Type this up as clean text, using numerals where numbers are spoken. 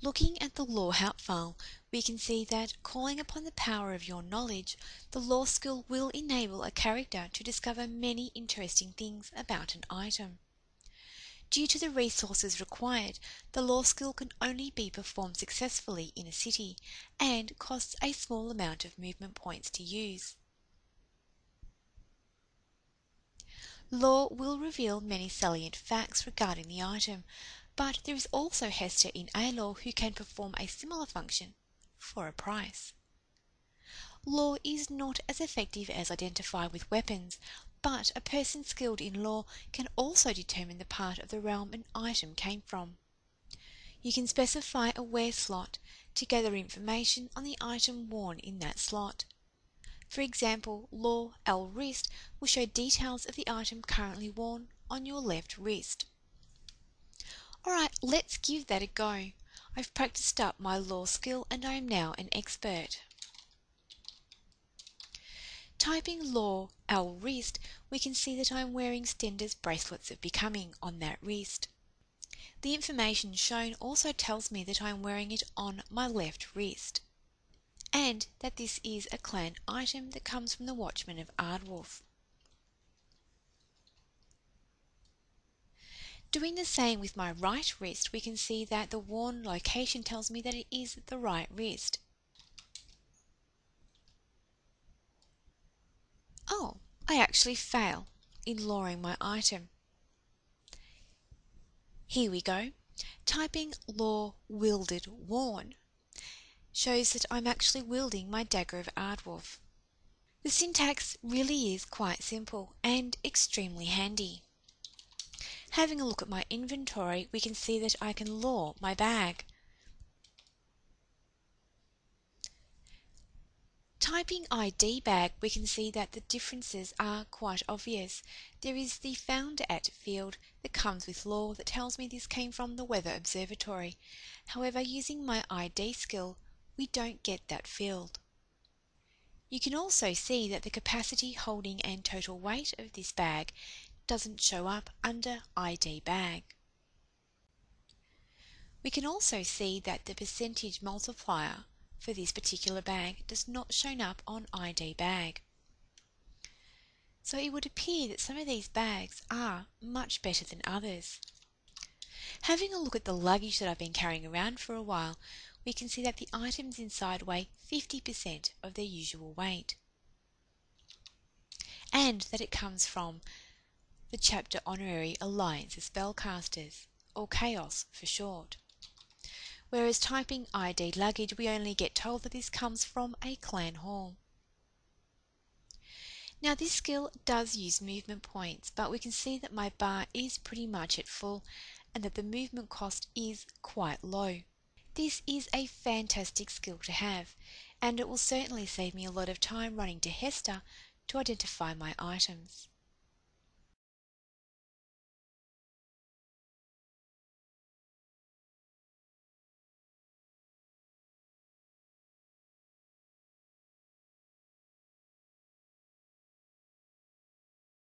Looking at the law help file, we can see that calling upon the power of your knowledge, the law skill will enable a character to discover many interesting things about an item. Due to the resources required, the law skill can only be performed successfully in a city and costs a small amount of movement points to use. Law will reveal many salient facts regarding the item, but there is also Hester in A-Law who can perform a similar function for a price. Law is not as effective as Identify with weapons, but a person skilled in law can also determine the part of the realm an item came from. You can specify a wear slot to gather information on the item worn in that slot. For example, Law L wrist will show details of the item currently worn on your left wrist. Alright, let's give that a go. I've practiced up my law skill and I am now an expert. Typing Law L wrist, we can see that I am wearing Stendar's bracelets of becoming on that wrist. The information shown also tells me that I am wearing it on my left wrist, and that this is a clan item that comes from the Watchman of Aardwolf. Doing the same with my right wrist, we can see that the worn location tells me that it is the right wrist. Oh, I actually fail in lawing my item. Here we go. Typing law wielded worn shows that I'm actually wielding my dagger of Aardwolf. The syntax really is quite simple and extremely handy. Having a look at my inventory, we can see that I can law my bag. Typing ID bag, we can see that the differences are quite obvious. There is the found at field that comes with law that tells me this came from the Weather Observatory. However, using my ID skill, we don't get that field. You can also see that the capacity, holding and total weight of this bag doesn't show up under ID bag. We can also see that the percentage multiplier for this particular bag does not show up on ID bag. So it would appear that some of these bags are much better than others. Having a look at the luggage that I've been carrying around for a while, we can see that the items inside weigh 50% of their usual weight, and that it comes from the Chapter Honorary Alliance of Spellcasters, or Chaos for short. Whereas typing ID luggage, we only get told that this comes from a clan hall. Now this skill does use movement points, but we can see that my bar is pretty much at full and that the movement cost is quite low. This is a fantastic skill to have, and it will certainly save me a lot of time running to Hester to identify my items.